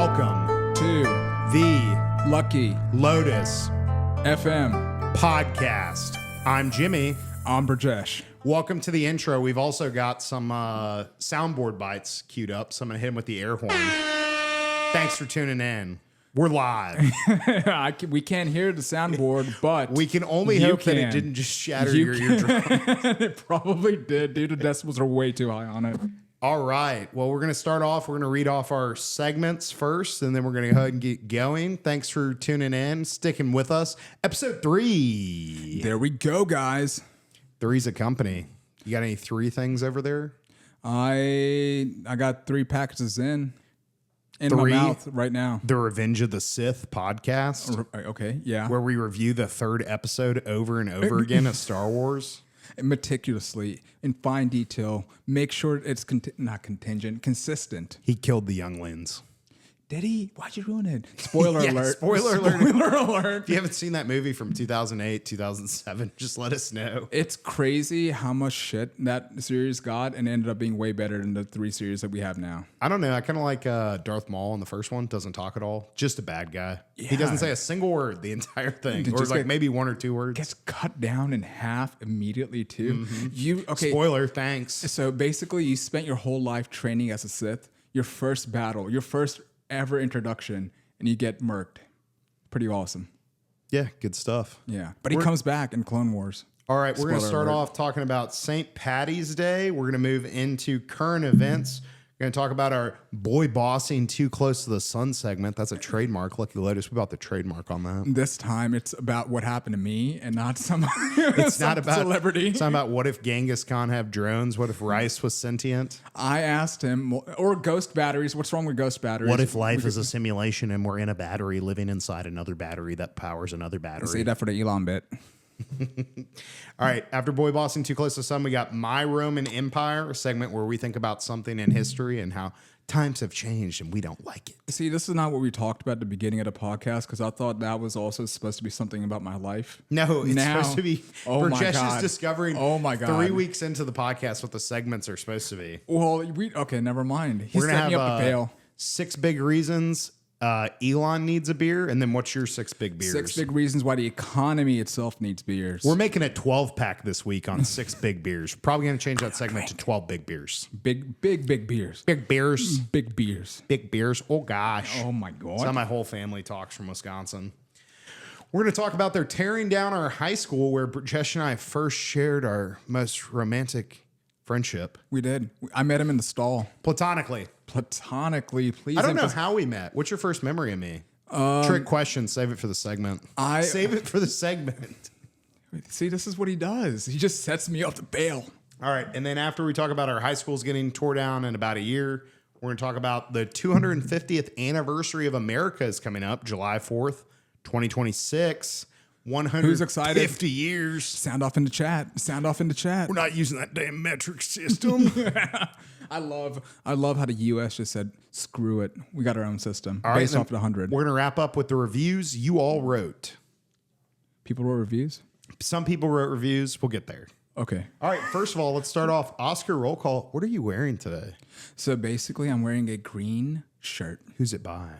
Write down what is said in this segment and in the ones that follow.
Welcome to the Lucky Lotus FM podcast. I'm Jimmy. I'm Brajesh. Welcome to the intro. We've also got some soundboard bites queued up, so I'm going to hit him with the air horn. Thanks for tuning in. We're live. We can't hear the soundboard, but We can only hope that it didn't just shatter your eardrum. It probably did, dude. The decibels are way too high on it. All right. Well, we're going to start off. We're going to read off our segments first, and then we're going to go ahead and get going. Thanks for tuning in, sticking with us. Episode 3. There we go, guys. 3's a company. You got any 3 things over there? I got 3 packages in my 3? mouth right now. The Revenge of the Sith podcast. Okay, yeah. Where we review the 3rd episode over and over again of Star Wars. Meticulously, in fine detail, make sure it's not contingent, consistent. He killed the younglings. Did he? Why'd you ruin it? Spoiler alert. Spoiler alert. Spoiler alert. If you haven't seen that movie from 2008, 2007, just let us know. It's crazy how much shit that series got and ended up being way better than the 3 series that we have now. I don't know. I kind of like Darth Maul in the first one. Doesn't talk at all. Just a bad guy. Yeah. He doesn't say a single word the entire thing. Or like maybe 1 or 2 words. Gets cut down in half immediately too. Mm-hmm. Spoiler, thanks. So basically you spent your whole life training as a Sith, your first battle, your first ever introduction, and you get murked. Pretty awesome. Yeah, good stuff. Yeah. But he comes back in Clone Wars. All right, we're going to start off talking about St. Paddy's Day. We're going to move into current events. We're going to talk about our boy bossing too close to the sun segment. That's a trademark. Lucky Lotus, we bought the trademark on that. This time it's about what happened to me and not some It's not about celebrity. It's not about what if Genghis Khan had drones? What if Rice was sentient? I asked him, or ghost batteries. What's wrong with ghost batteries? What if life is a simulation and we're in a battery living inside another battery that powers another battery? Say that for the Elon bit. All right, after boy bossing too close to the sun, we got My Roman Empire, a segment where we think about something in history and how times have changed and we don't like it. See, this is not what we talked about at the beginning of the podcast because I thought that was also supposed to be something about my life. No, it's supposed to be. Brajesh is discovering 3 weeks into the podcast what the segments are supposed to be. Well, okay, never mind. He's We're going to setting have up the bail. 6 big reasons Elon needs a beer, and then what's your 6 big beers? 6 big reasons why the economy itself needs beers. We're making a 12-pack this week on 6 big beers. Probably going to change that segment to 12 big beers. Big beers. Big beers. Big beers. Big beers. Oh, gosh. Oh, my God. That's how my whole family talks from Wisconsin. We're going to talk about their tearing down our high school where Brajesh and I first shared our most romantic friendship. We did. I met him in the stall. Platonically, please. I don't know how we met. What's your first memory of me? Trick question. Save it for the segment. Save it for the segment. See, this is what he does. He just sets me up to bail. All right. And then after we talk about our high schools getting tore down in about a year, we're going to talk about the 250th anniversary of America is coming up, July 4th, 2026. 150 Who's excited? years. Sound off in the chat. We're not using that damn metric system. I love how the U.S. just said, screw it. We got our own system based off of 100. We're going to wrap up with the reviews you all wrote. People wrote reviews? Some people wrote reviews. We'll get there. Okay. All right. First of all, let's start off. Oscar roll call. What are you wearing today? So basically, I'm wearing a green shirt. Who's it by?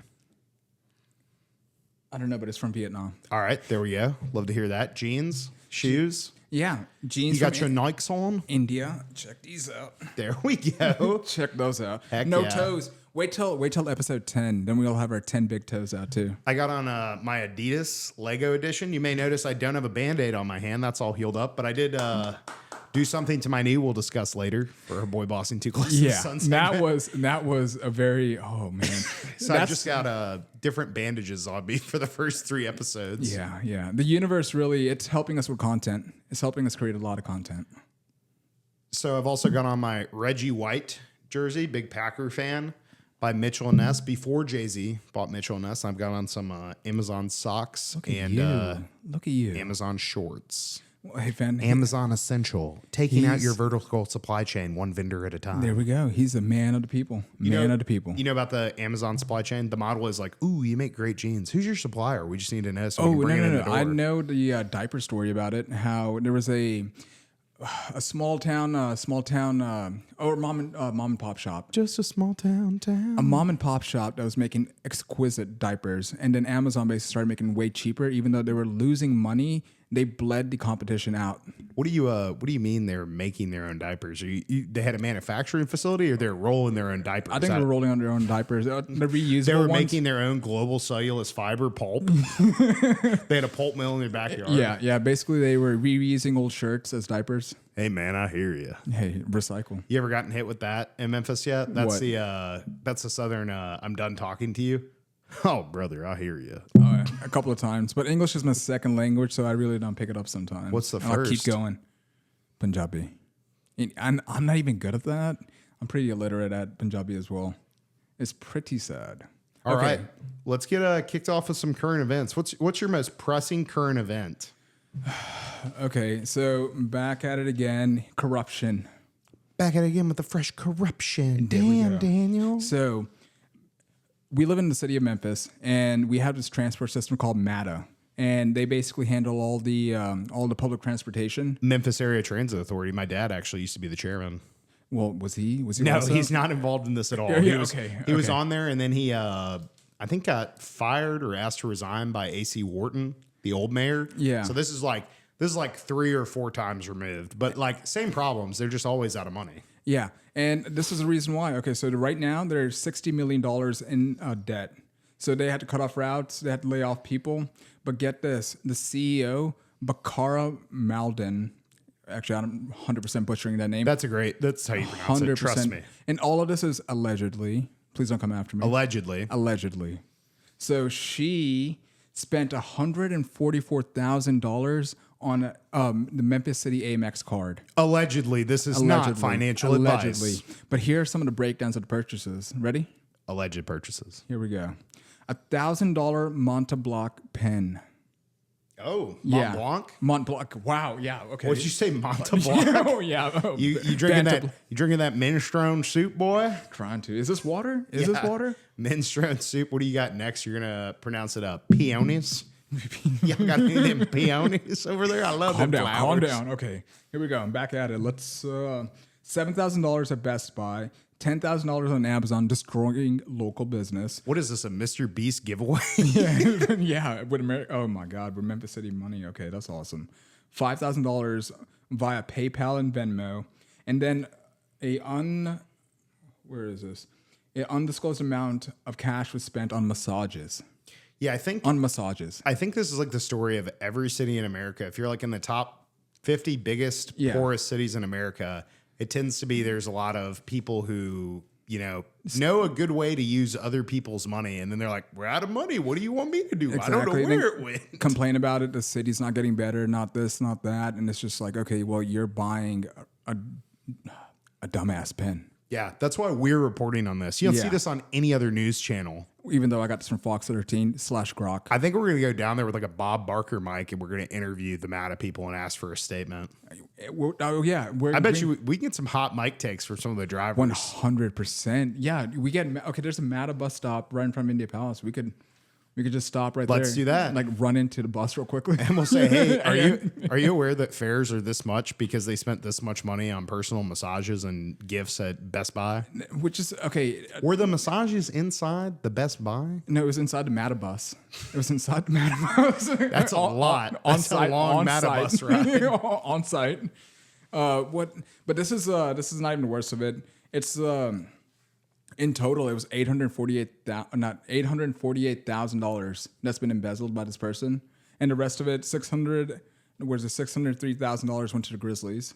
I don't know, but it's from Vietnam. All right. There we go. Love to hear that. Jeans, shoes. Yeah. Jeans. You got your Nikes on? India. Check these out. There we go. Check those out. Heck no yeah. toes. Wait till episode 10. Then we'll have our 10 big toes out too. I got on my Adidas Lego edition. You may notice I don't have a Band-Aid on my hand. That's all healed up. But I did do something to my knee we'll discuss later for her boy bossing too close to the sun segment. That was a very, oh man. So I just got different bandages on me for the first 3 episodes. Yeah. The universe really, it's helping us with content. It's helping us create a lot of content. So I've also got on my Reggie White jersey, big Packer fan, by Mitchell & Ness. Before Jay-Z bought Mitchell & Ness, I've got on some Amazon socks Look at and you. Amazon shorts. Hey, Van, Amazon Essential, taking out your vertical supply chain one vendor at a time. There we go. He's a man of the people. You know about the Amazon supply chain? The model is like, ooh, you make great jeans. Who's your supplier? We just need to know so we can bring it in the door. I know the diaper story about it, how there was a a small town, or mom and pop shop. Just a small town. A mom and pop shop that was making exquisite diapers, and then Amazon basically started making way cheaper, even though they were losing money. They bled the competition out. What do you mean they're making their own diapers? They had a manufacturing facility, or they're rolling their own diapers? I think they're rolling on their own diapers. The reusable They were ones. making their own global cellulose fiber pulp. They had a pulp mill in their backyard. Yeah. Basically, they were reusing old shirts as diapers. Hey man, I hear you. Hey, recycle. You ever gotten hit with that in Memphis yet? That's What? that's the southern. I'm done talking to you. Oh brother, I hear you. A couple of times, but English is my second language, so I really don't pick it up sometimes. What's the And I'll keep first? going. Punjabi. And I'm not even good at that. I'm pretty illiterate at Punjabi as well. It's pretty sad. All right, let's get kicked off with some current events. What's your most pressing current event? Okay, so back at it again. Corruption. Back at it again with the fresh corruption. There we Damn, go. Daniel. So we live in the city of Memphis, and we have this transport system called MATA, and they basically handle all the public transportation. Memphis Area Transit Authority. My dad actually used to be the chairman. Well, was he? No, also? he's not involved in this at all. Yeah, He was okay. on there, and then he, I think, got fired or asked to resign by AC Wharton, the old mayor. Yeah. So this is like 3 or 4 times removed, but like same problems. They're just always out of money. Yeah, and this is the reason why. Okay, so right now there's $60 million in debt. So they had to cut off routes, they had to lay off people. But get this, the CEO, Bakara Maldon, actually I'm 100% butchering that name. That's how you pronounce it. Trust me. And all of this is allegedly. Please don't come after me. Allegedly. So she spent $144,000 on the Memphis City Amex card. Allegedly. This is not financial advice. But here are some of the breakdowns of the purchases. Ready? Alleged purchases. Here we go. $1,000 Montblanc pen. Oh, Mont Blanc? Mont Blanc. Wow. Yeah. Okay. What'd you say, Mont Blanc? Oh yeah. Oh, You drinking that minestrone soup, boy? Trying to. Is this water? Is this water? Minestrone soup. What do you got next? You're gonna pronounce it peonies. Y'all got any of them peonies over there? I love them flowers. Calm down. Okay. Here we go. I'm back at it. Let's $7,000 at Best Buy, $10,000 on Amazon, destroying local business. What is this? A Mr. Beast giveaway? Yeah. Oh my God. With Memphis City money. Okay, that's awesome. $5,000 via PayPal and Venmo, and then where is this? An undisclosed amount of cash was spent on massages. Yeah, I think this is like the story of every city in America. If you're like in the top 50 biggest, poorest cities in America, it tends to be there's a lot of people who, know a good way to use other people's money. And then they're like, we're out of money. What do you want me to do? Exactly. I don't know where it went. Complain about it. The city's not getting better. Not this, not that. And it's just like, okay, well, you're buying a dumbass pen. Yeah, that's why we're reporting on this. You don't see this on any other news channel. Even though I got this from Fox 13/Grok. I think we're going to go down there with like a Bob Barker mic and we're going to interview the MATA people and ask for a statement. Oh, yeah. I bet you we can get some hot mic takes from some of the drivers. 100%. Yeah, we get, okay, there's a MATA bus stop right in front of India Palace. We could just stop right there. Let's do that. Like run into the bus real quickly. And we'll say, hey, are you aware that fares are this much because they spent this much money on personal massages and gifts at Best Buy? Which is, okay. Were the massages inside the Best Buy? No, it was inside the MATA bus. It was inside the MATA bus. That's a lot. That's a long MATA bus ride. On site. But this is not even the worst of it. It's in total, it was $848,000 that's been embezzled by this person, and the rest of it, $603,000 went to the Grizzlies,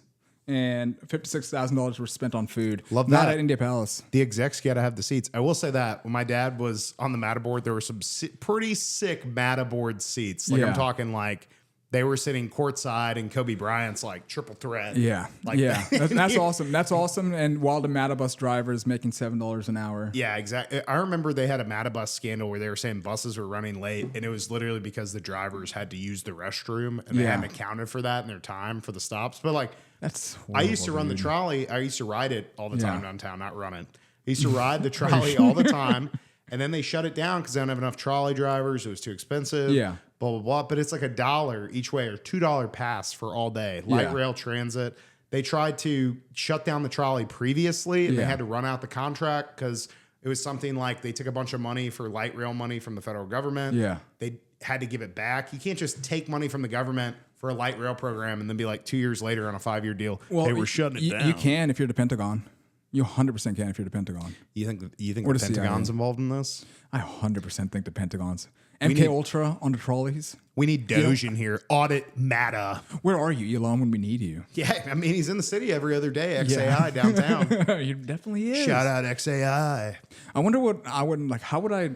and $56,000 were spent on food. Love not that. at India Palace. The execs got to have the seats. I will say that when my dad was on the MATA board, there were some pretty sick MATA board seats. Like I'm talking like. They were sitting courtside, and Kobe Bryant's like triple threat. Yeah, that's awesome. That's awesome. And while the MATA bus driver is making $7 an hour. Yeah, exactly. I remember they had a MATA bus scandal where they were saying buses were running late, and it was literally because the drivers had to use the restroom, and they hadn't accounted for that in their time for the stops. But like, that's horrible, I used to run the trolley. I used to ride it all the time downtown, not run it. I used to ride the trolley all the time. And then they shut it down because they don't have enough trolley drivers. It was too expensive. Yeah. Blah, blah, blah. But it's like $1 each way or $2 pass for all day. Light rail transit. They tried to shut down the trolley previously, and they Yeah. had to run out the contract because it was something like they took a bunch of money for light rail money from the federal government. Yeah. They had to give it back. You can't just take money from the government for a light rail program and then be like 2 years later on a 5-year deal. Well, they were shutting it down. You can if you're the Pentagon. You 100% can if you're the Pentagon. You think Or the the Pentagon's CIA. involved in this? I 100% think the Pentagon's. MK Ultra on the trolleys. We need Doge in here. Audit Mata. Where are you, Elon, when we need you? Yeah, I mean, he's in the city every other day. XAI downtown. He definitely is. Shout out XAI. I wonder what I would like. How would I,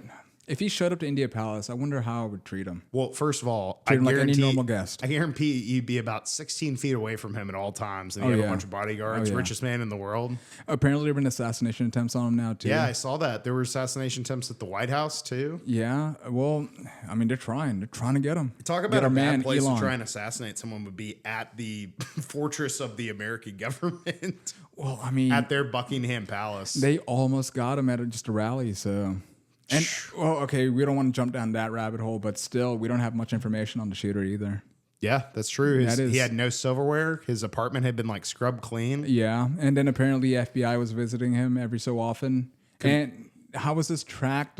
if he showed up to India Palace? I wonder how I would treat him. Well, first of all, Treat him like any normal guest. I guarantee you'd be about 16 feet away from him at all times. And you have a bunch of bodyguards. Oh, yeah. Richest man in the world. Apparently, there have been assassination attempts on him now too. Yeah, I saw that. There were assassination attempts at the White House, too. Yeah. Well, I mean, they're trying. They're trying to get him. Talk Get about our a bad man, place Elon. to try and assassinate someone would be at the fortress of the American government. Well, I mean, At their Buckingham Palace. they almost got him at just a rally. So, and well, okay, we don't want to jump down that rabbit hole, but still, we don't have much information on the shooter either. Yeah, that's true. That is- He had no silverware. His apartment had been like scrubbed clean. Yeah, and then apparently FBI was visiting him every so often. And how was this tracked?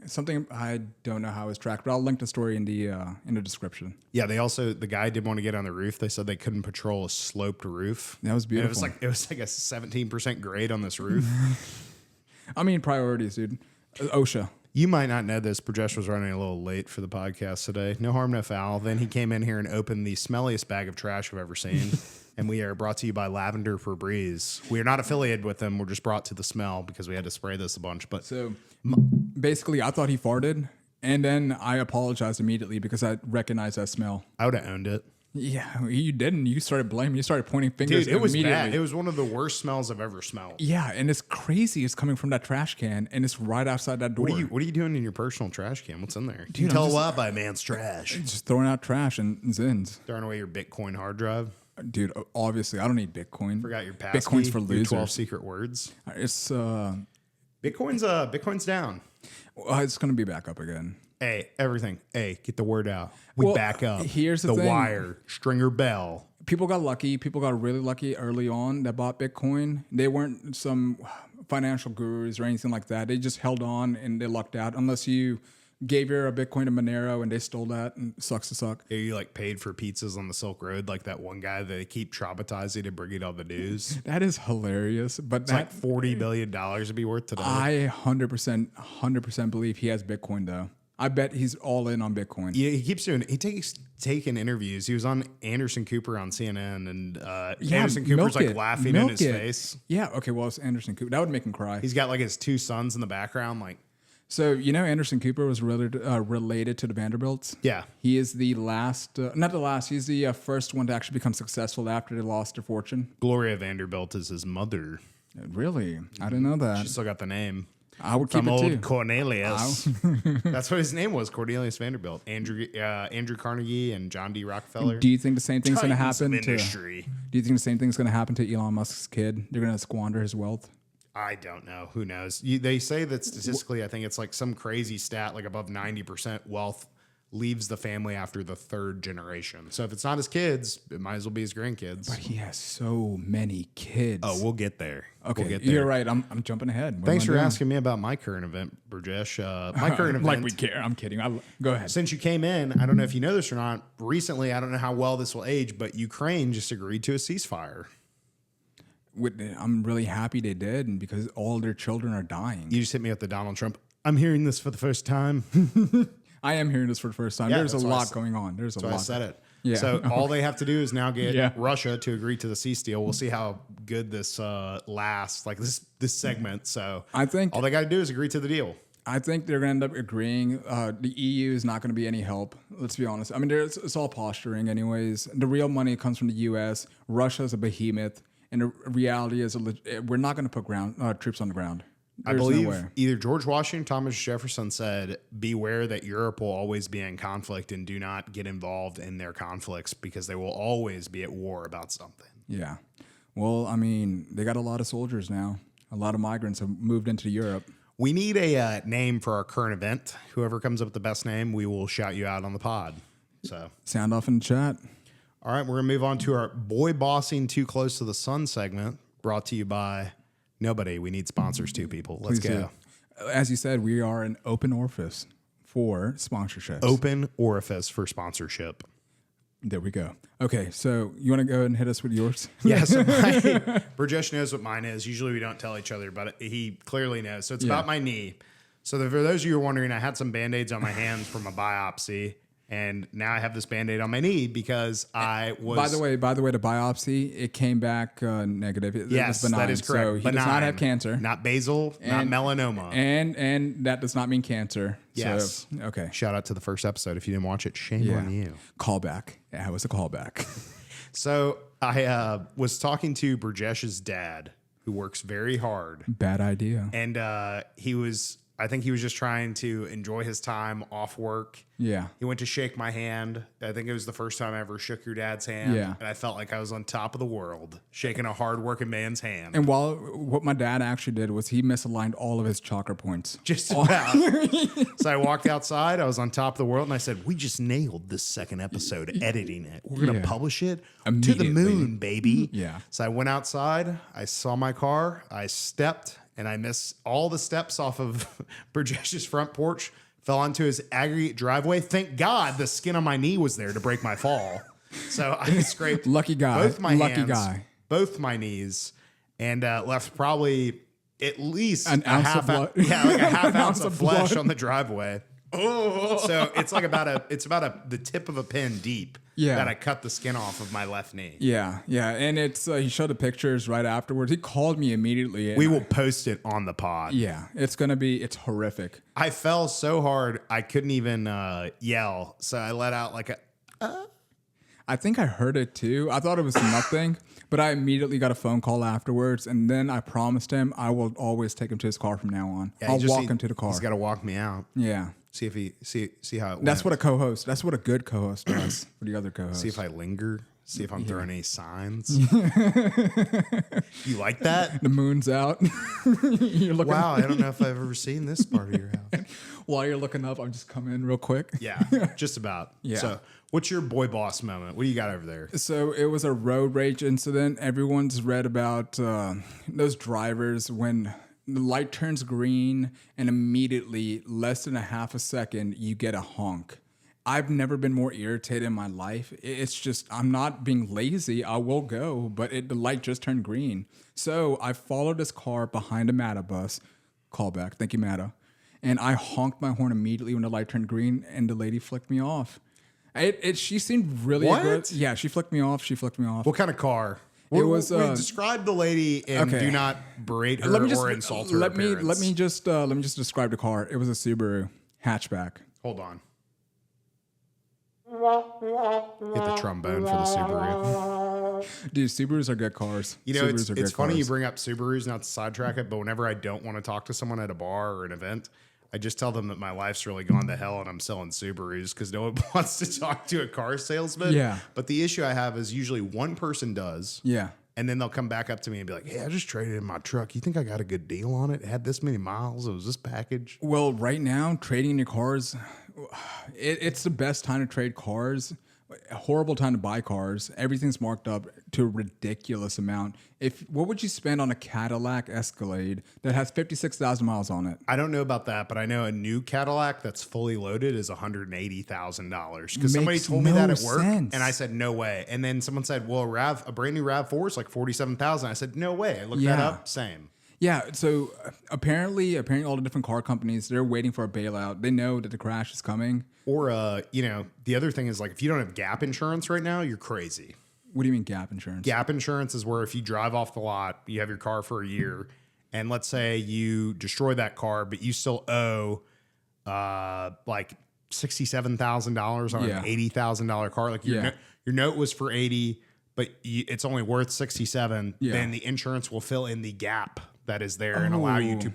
Something I don't know how it was tracked, but I'll link the story in the description. Yeah, the guy didn't want to get on the roof. They said they couldn't patrol a sloped roof. That was And beautiful. it was like a 17% grade on this roof. I mean, priorities, dude. OSHA. You might not know this. Prajesh was running a little late for the podcast today. No harm, no foul. Then he came in here and opened the smelliest bag of trash I've ever seen. And we are brought to you by Lavender for Breeze. We are not affiliated with them. We're just brought to the smell because we had to spray this a bunch. But So basically, I thought he farted, and then I apologized immediately because I recognized that smell. I would have owned it. Yeah, you didn't. You started blaming. You started pointing fingers. Dude, it was immediately. bad. It was one of the worst smells I've ever smelled. Yeah, and it's crazy. It's coming from that trash can, and it's right outside that door. What are you doing in your personal trash can? What's in there? Dude, you I'm tell just- a lot by a man's trash. Just throwing out trash and zins. Throwing away your Bitcoin hard drive. Dude, obviously, I don't need Bitcoin. Forgot your passkey. Bitcoin's for your losers. 12 secret words. It's Bitcoin's down. it's gonna be back up again. Hey, everything. Hey, get the word out. We Well, back up. here's the thing. Wire, Stringer Bell. People got lucky. People got really lucky early on that bought Bitcoin. They weren't some financial gurus or anything like that. They just held on and they lucked out. Unless you gave your Bitcoin to Monero and they stole that, and it sucks to suck. Yeah, you like paid for pizzas on the Silk Road, like that one guy that they keep traumatizing and bringing on the news. That is hilarious. But It's like $40 billion to be worth today. I 100% believe he has Bitcoin though. I bet he's all in on Bitcoin. Yeah, he keeps doing. He takes taking interviews. He was on Anderson Cooper on CNN, and Anderson Cooper's like laughing in his face. Yeah. Okay. Well, it's Anderson Cooper. That would make him cry. He's got like his two sons in the background. Like, So Anderson Cooper was related to the Vanderbilts. yeah, He is the last, not the last. He's the first one to actually become successful after they lost their fortune. Gloria Vanderbilt is his mother. Really, I didn't know that. She still got the name I would keep from it old too. Cornelius. That's what his name was, Cornelius Vanderbilt. Andrew Carnegie and John D. Rockefeller. Do you think the same thing's going to Titans of happen to? industry. Do you think the same thing's going to happen to Elon Musk's kid? They're going to squander his wealth. I don't know. Who knows? They say that statistically, I think it's like some crazy stat, like above 90% wealth leaves the family after the third generation. So if it's not his kids, it might as well be his grandkids. But he has so many kids. Oh, we'll get there. okay. We'll get there. You're right. I'm jumping ahead. What Thanks am I for doing? asking me about my current event, Burjesh. My current event. Like we care. I'm kidding. Go ahead. Since you came in, I don't know if you know this or not. Recently, I don't know how well this will age, but Ukraine just agreed to a ceasefire. I'm really happy they did, and because all their children are dying. You just hit me with the Donald Trump. I'm hearing this for the first time. I am hearing this for the first time. Yeah, There's a that's why I lot said- going on. There's a So I lot. said it. Yeah. So all they have to do is now get Yeah. Russia to agree to the cease deal. We'll see how good this lasts, like this segment. So I think all they got to do is agree to the deal. they're going to end up agreeing. The EU is not going to be any help. Let's be honest. I mean, it's all posturing, anyways. The real money comes from the U.S. Russia's a behemoth, and the reality is we're not going to put troops on the ground. I There's believe no way. either George Washington, Thomas Jefferson said, "Beware that Europe will always be in conflict, and do not get involved in their conflicts because they will always be at war about something." Yeah. Well, I mean, they got a lot of soldiers now. A lot of migrants have moved into Europe. We need a name for our current event. Whoever comes up with the best name, we will shout you out on the pod. So Sound off in the chat. All right, we're going to move on to our boy bossing too close to the sun segment, brought to you by nobody. We need sponsors too, people. Let's Please go. do. As you said, we are an open orifice for sponsorships. Open orifice for sponsorship. There we go. Okay, so you want to go ahead and hit us with yours? Yeah, so Burjesh knows what mine is. Usually we don't tell each other, but he clearly knows. So it's about my knee. So for those of you who are wondering, I had some Band-Aids on my hands from a biopsy, and now I have this Band-Aid on my knee because I was... By the way, the biopsy, it came back negative. It yes, was benign, that is correct. So he does not have cancer. Not basal, not melanoma. And that does not mean cancer. Yes. So, okay. Shout out to the first episode. If you didn't watch it, shame on you. Callback. Yeah, it was a callback. So I was talking to Burjesh's dad, who works very hard. Bad idea. And I think he was just trying to enjoy his time off work. Yeah. He went to shake my hand. I think it was the first time I ever shook your dad's hand. Yeah. And I felt like I was on top of the world, shaking a hard-working man's hand. And what my dad actually did was he misaligned all of his chakra points. Just about. So I walked outside. I was on top of the world, and I said, we just nailed this second episode, editing it. We're going to publish it to the moon, baby. Yeah. So I went outside. I saw my car. I stepped, and I missed all the steps off of Burjesh's front porch, fell onto his aggregate driveway. Thank God the skin on my knee was there to break my fall. So I scraped Lucky guy. both my Lucky hands, guy. both my knees, and left probably at least an ounce of blood. like a half ounce of flesh blood. on the driveway. So it's like the tip of a pin deep. Yeah. That I cut the skin off of my left knee. Yeah, and it's he showed the pictures right afterwards. He called me immediately. We will post it on the pod. Yeah, it's horrific. I fell so hard I couldn't even yell, so I let out like a. I think I heard it too. I thought it was nothing, but I immediately got a phone call afterwards, and then I promised him I will always take him to his car from now on. Yeah, I'll walk him to the car. He's got to walk me out. Yeah. See if he see how it. That's what a co-host. That's what a good co-host does for the other co-host. See if I linger. See if I'm throwing any signs. You like that? The moon's out. You're looking. Wow, I don't know if I've ever seen this part of your house. While you're looking up, I'm just coming in real quick. Yeah, just about. Yeah. So, what's your boy boss moment? What do you got over there? So it was a road rage incident. Everyone's read about those drivers when the light turns green and immediately, less than a half a second, you get a honk. I've never been more irritated in my life. It's just, I'm not being lazy. I will go, but the light just turned green. So I followed this car behind a Mata bus. Callback. Thank you, Mata. And I honked my horn immediately when the light turned green, and the lady flicked me off. She seemed really aggressive. Yeah, she flicked me off. What kind of car? It was describe the lady and do not berate her or insult her. Let me just describe the car. It was a Subaru hatchback. Hold on. Hit the trombone for the Subaru. Dude, Subarus are good cars. You know, Subarus are it's good funny cars. you bring up Subarus, not to sidetrack it, but whenever I don't want to talk to someone at a bar or an event, I just tell them that my life's really gone to hell and I'm selling Subarus because no one wants to talk to a car salesman. Yeah. But the issue I have is usually one person does. Yeah. And then they'll come back up to me and be like, hey, I just traded in my truck. You think I got a good deal on it? It had this many miles. It was this package. Well, right now, trading your cars, it's the best time to trade cars. A horrible time to buy cars. Everything's marked up to a ridiculous amount. What would you spend on a Cadillac Escalade that has 56,000 miles on it? I don't know about that, but I know a new Cadillac that's fully loaded is $180,000 because somebody told me that at work, and I said no way. And then someone said, "Well, a brand new Rav4 is like 47,000." I said, "No way." I looked that up. Same. Yeah, so apparently all the different car companies, they're waiting for a bailout. They know that the crash is coming. Or, the other thing is like if you don't have gap insurance right now, you're crazy. What do you mean gap insurance? Gap insurance is where if you drive off the lot, you have your car for a year, and let's say you destroy that car, but you still owe like $67,000 on an $80,000 car. Like your note was for 80, but it's only worth 67. Yeah. Then the insurance will fill in the gap that is there and allow you to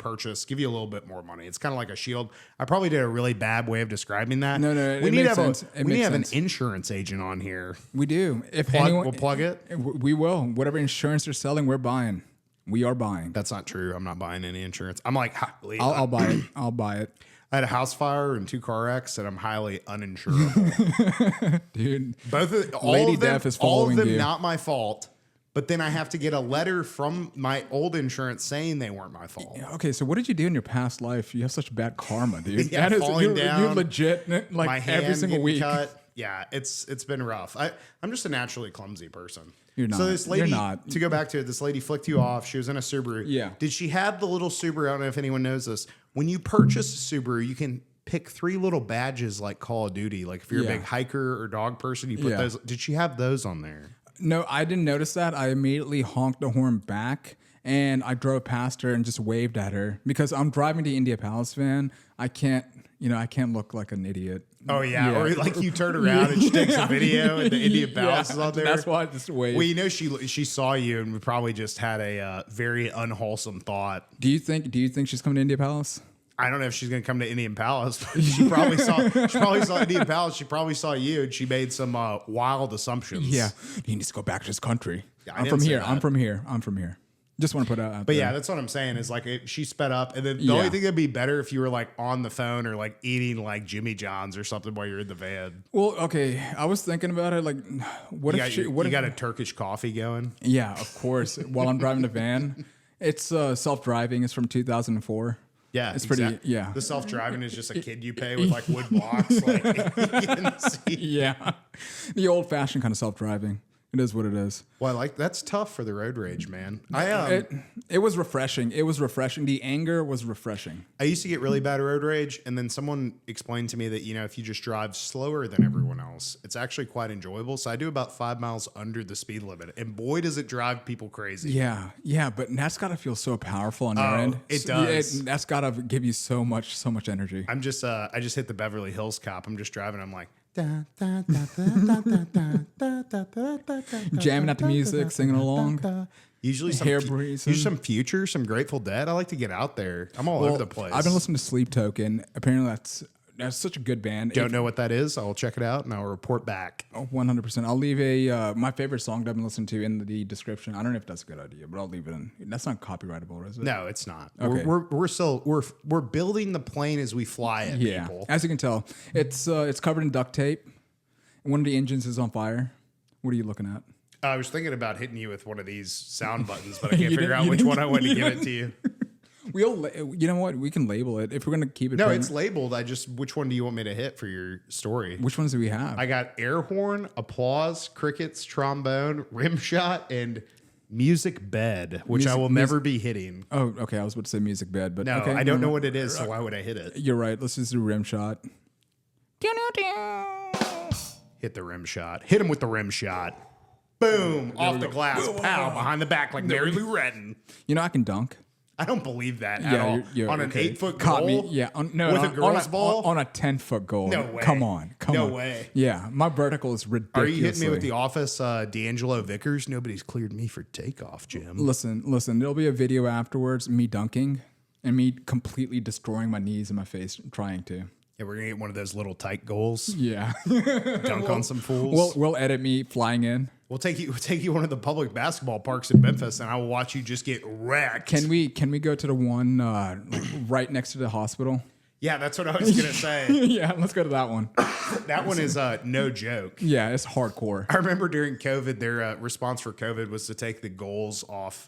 give you a little bit more money. It's kind of like a shield. I probably did a really bad way of describing that. No, we need to have an an insurance agent on here. We do. We'll plug it. We will. Whatever insurance they're selling, we're buying. We are buying. That's not true. I'm not buying any insurance. I'm like, I'll buy it. I'll buy it. I had a house fire and 2 car wrecks, and I'm highly uninsurable. Dude. Both of Lady Death is all of following them you. not my fault. But then I have to get a letter from my old insurance saying they weren't my fault. Okay, so what did you do in your past life? You have such bad karma, dude. Yeah, falling down, you're legit like My hand every single getting week. cut. Yeah, it's been rough. I'm just a naturally clumsy person. You're not. So this lady, You're not. to go back to it, this lady flicked you off. She was in a Subaru. Yeah. Did she have the little Subaru? I don't know if anyone knows this. When you purchase a Subaru, you can pick 3 little badges like Call of Duty. Like if you're a big hiker or dog person, you put those. Did she have those on there? No, I didn't notice that. I immediately honked the horn back and I drove past her and just waved at her because I'm driving the India Palace van. I can't look like an idiot. Oh yeah. Or like you turn around and she takes a video and the Indian Palace is on there. That's why I just waved. Well, you know she saw you and we probably just had a very unwholesome thought. Do you think she's coming to India Palace? I don't know if she's going to come to Indian Palace. But she probably saw Indian Palace. She probably saw you, and she made some wild assumptions. Yeah, he needs to go back to his country. Yeah, I'm from here. I'm from here. I'm from here. Just want to put it out But there. yeah, that's what I'm saying is like she sped up, and then the only thing that'd be better if you were like on the phone or like eating like Jimmy John's or something while you're in the van. Well, okay. I was thinking about it. Like, what if she? What You if, got a Turkish coffee going? Yeah, of course. While I'm driving the van, it's self-driving. It's from 2004. Yeah, it's pretty. Yeah, the self-driving is just a kid you pay with like wood blocks. Like you can see. Yeah, the old-fashioned kind of self-driving. It is what it is. Well, that's tough for the road rage, man. It was refreshing. It was refreshing. The anger was refreshing. I used to get really bad road rage, and then someone explained to me that if you just drive slower than everyone else, it's actually quite enjoyable. So I do about 5 miles under the speed limit, and boy, does it drive people crazy. Yeah, but that's got to feel so powerful on your end. It does. That's got to give you so much energy. I just hit the Beverly Hills Cop. I'm just driving. I'm like. Jamming out the music, singing along. Usually some Future, some Grateful Dead. I like to get out there. I'm all over the place. I've been listening to Sleep Token. Apparently that's such a good band. Don't know what that is. I'll check it out and I'll report back. 100%. I'll leave my favorite song that I've been listening to in the description. I don't know if that's a good idea, but I'll leave it in. That's not copyrightable, is it? No, it's not. Okay. We're building the plane as we fly it, people. As you can tell, it's covered in duct tape. One of the engines is on fire. What are you looking at? I was thinking about hitting you with one of these sound buttons, but I can't figure out which one I want to give it to you. You know what? We can label it if we're gonna keep it. No, it's labeled. Which one do you want me to hit for your story? Which ones do we have? I got air horn, applause, crickets, trombone, rim shot, and music bed, which I will never be hitting. Oh, okay. I was about to say music bed, but no, okay, I don't know what it is, so why would I hit it? You're right. Let's just do rim shot. Hit the rim shot. Hit him with the rim shot. Boom! Off the glass. Pow! Behind the back like Mary Lou Retton. I can dunk. I don't believe that at all. You're on an okay. 8-foot Caught goal? Me. Yeah. With a girl's ball? On a 10-foot goal. No way. Come on. No way. Yeah. My vertical is ridiculous. Are you hitting me with the Office D'Angelo Vickers? Nobody's cleared me for takeoff, Jim. Listen. There'll be a video afterwards, me dunking and me completely destroying my knees and my face trying to. Yeah, we're going to get one of those little tight goals. Yeah. Dunk on some fools. We'll edit me flying in. We'll take you one of the public basketball parks in Memphis, and I will watch you just get wrecked. Can we go to the one right next to the hospital? Yeah, that's what I was gonna say. Yeah, let's go to that one. That one is no joke. Yeah, it's hardcore. I remember during COVID, their response for COVID was to take the rims off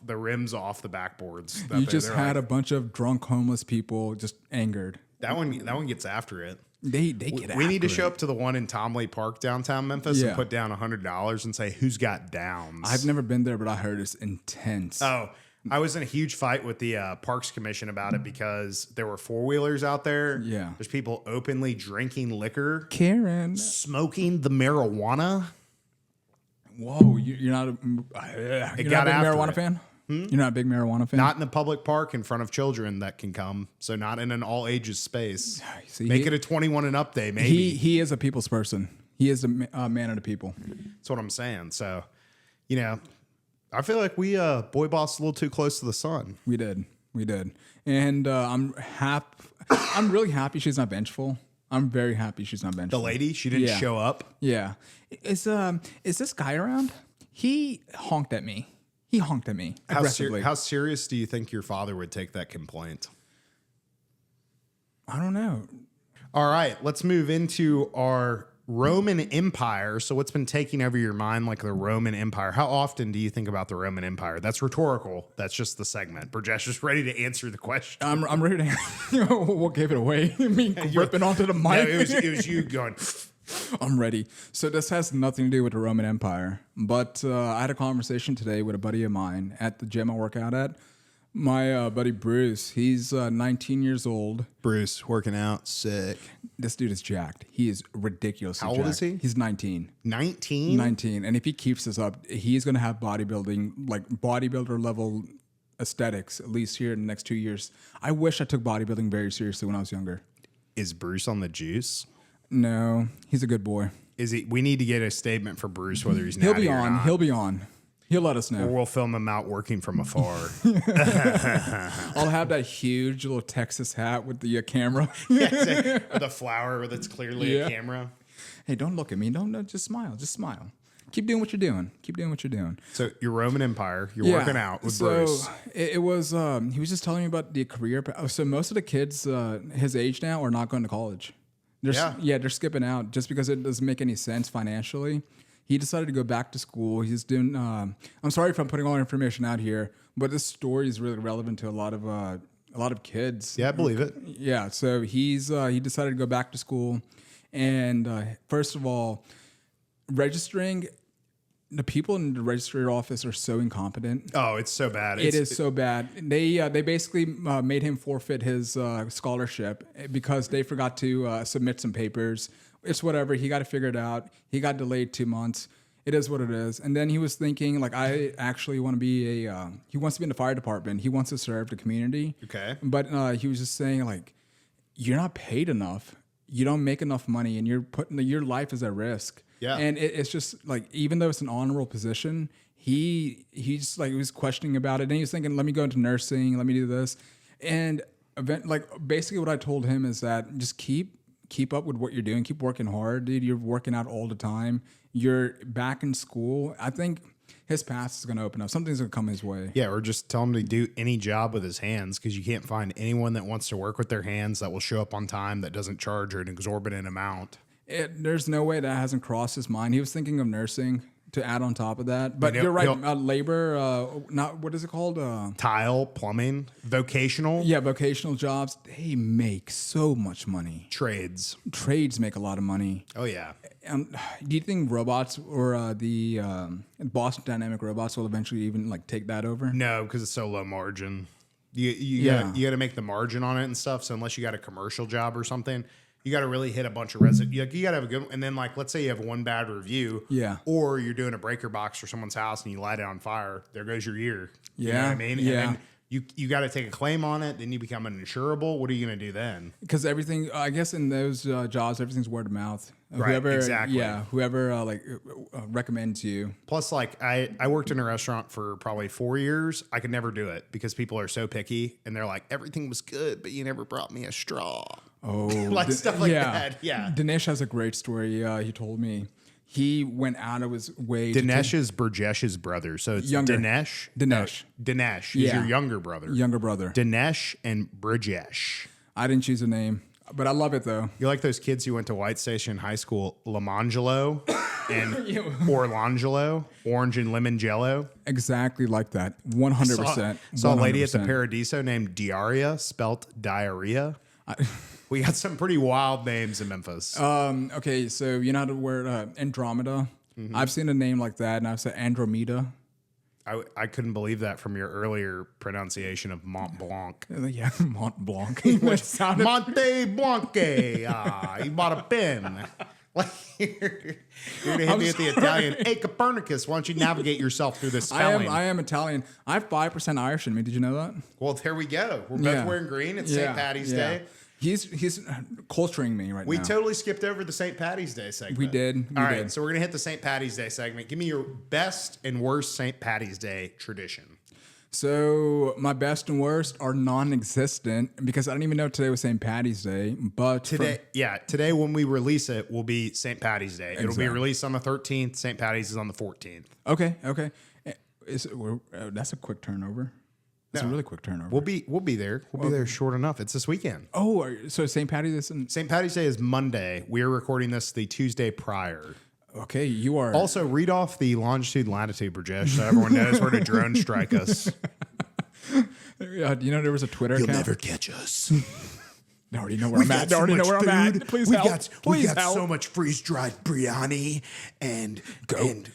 the backboards. You just had a bunch of drunk homeless people just angered. That one gets after it. They get after it. We need to show up to the one in Tomley Park, downtown Memphis, and put down $100 and say, who's got downs? I've never been there, but I heard it's intense. Oh, I was in a huge fight with the Parks Commission about it because there were four-wheelers out there. Yeah. There's people openly drinking liquor. Karen. Smoking the marijuana. Whoa, you're not a big marijuana fan? You're not a big marijuana fan? Not in a public park in front of children that can come. So not in an all ages space. See, Make it a 21 and up day, maybe. He is a people's person. He is a man of the people. That's what I'm saying. So, I feel like we boy bossed a little too close to the sun. We did. And I'm really happy she's not vengeful. I'm very happy she's not vengeful. The lady, she didn't show up. Yeah. Is this guy around? He honked at me. Aggressively. How serious do you think your father would take that complaint? I don't know. All right, let's move into our Roman Empire. So what's been taking over your mind, like the Roman Empire? How often do you think about the Roman Empire? That's rhetorical. That's just the segment. Burjesh is ready to answer the question. I'm ready to. What gave it away? Me ripping onto the mic. No, it was you going. I'm ready. So this has nothing to do with the Roman Empire, but I had a conversation today with a buddy of mine at the gym I work out at. My buddy Bruce, he's 19 years old. Bruce, working out, sick. This dude is jacked. He is ridiculously How old jacked. is he? He's 19. 19? 19. And if he keeps this up, he's going to have bodybuilding, like bodybuilder level aesthetics, at least here in the next 2 years. I wish I took bodybuilding very seriously when I was younger. Is Bruce on the juice? No, he's a good boy. Is he? We need to get a statement for Bruce whether he's He'll natty be or on. not. He'll be on. He'll let us Or know. we'll film him out working from afar. I'll have that huge little Texas hat with the camera. With a flower that's clearly a camera. Hey, don't look at me. Don't just smile. Just smile. Keep doing what you're doing. Keep doing what you're doing. So your Roman Empire, you're working out with Bruce. It was, he was just telling me about the career. So most of the kids his age now are not going to college. They're skipping out just because it doesn't make any sense financially. He decided to go back to school. He's doing. I'm sorry if I'm putting all the information out here, but this story is really relevant to a lot of kids. Yeah, I believe it. Yeah. So he decided to go back to school, and first of all, registering. The people in the registry office are so incompetent. Oh, it's so bad. It is so bad. They basically made him forfeit his scholarship because they forgot to submit some papers. It's whatever. He got to figure it out. He got delayed 2 months. It is what it is. And then he was thinking, like, I actually want to be he wants to be in the fire department. He wants to serve the community. Okay. But he was just saying, like, you're not paid enough. You don't make enough money, and you're putting your life is at risk. Yeah. And it's just like, even though it's an honorable position, he's like, he was questioning about it. And he was thinking, let me go into nursing, let me do this. And basically what I told him is that just keep up with what you're doing. Keep working hard, dude. You're working out all the time. You're back in school. I think his path is going to open up. Something's going to come his way. Yeah, or just tell him to do any job with his hands because you can't find anyone that wants to work with their hands that will show up on time that doesn't charge an exorbitant amount. There's no way that hasn't crossed his mind. He was thinking of nursing to add on top of that. But And you're right. Labor, not what is it called? Tile, plumbing, vocational, Yeah, vocational jobs. They make so much money. trades. Trades make a lot of money. Oh, yeah. Do you think robots or the Boston Dynamic robots will eventually even like take that over? No, because it's so low margin. You got to make the margin on it and stuff. So unless you got a commercial job or something, you got to really hit a bunch of you got to have a good one. And then, like, let's say you have one bad review. Yeah. Or you're doing a breaker box for someone's house and you light it on fire. There goes your year. You know Yeah, what I mean? yeah. And then you got to take a claim on it. Then you become an insurable. What are you going to do then? Because everything, I guess, in those jobs, everything's word of mouth. Right, exactly. Yeah, whoever recommends you. Plus, like, I worked in a restaurant for probably 4 years. I could never do it because people are so picky and they're like, everything was good, but you never brought me a straw. Oh, Like stuff like that. Yeah. Dinesh has a great story. He told me he went out of his way. Dinesh is Burjesh's brother. So it's Younger. Dinesh. Dinesh. Dinesh. He's Yeah. your younger brother. Younger brother. Dinesh and Burjesh. I didn't choose a name, but I love it though. You're like those kids who went to White Station High School, Lamangelo and Orlangelo, orange and lemon jello. Exactly like that. 100%. Saw a lady at the Paradiso named Diarrhea, spelt diarrhea. We got some pretty wild names in Memphis. Okay, so you know how the word Andromeda? Mm-hmm. I've seen a name like that, and I've said Andromeda. I couldn't believe that from your earlier pronunciation of Mont Blanc. Yeah, Mont Blanc. That sounded- Monte Blanque. You bought a pen. Like you're gonna hit me at the Italian. Hey, Copernicus, why don't you navigate yourself through this spelling? I am Italian. I have 5% Irish in me. Did you know that? Well, there we go. We're both Yeah. wearing green. It's St. Patty's Day. He's culturing me right We now. totally skipped over the St. Patty's Day segment. We did. All right, so we're gonna hit the St. Patty's Day segment. Give me your best and worst St. Patty's Day tradition. So my best and worst are non-existent because I didn't even know today was St. Patty's Day. But Today when we release it will be St. Patty's Day. It'll be Exactly. released on the 13th. St. Patty's is on the 14th. Okay. That's a quick turnover. It's a really quick turnover. We'll be there. We'll be there short enough. It's this weekend. Oh, so St. Patty's isn't... St. Patty's Day is Monday. We are recording this the Tuesday prior. Okay, you are... Also, read off the longitude and latitude, Brajesh, so everyone knows where to drone strike us. you know, there was a Twitter account. You'll never catch us. I already know where I'm at. I already know where I'm at. Please help. We got so much freeze-dried biryani and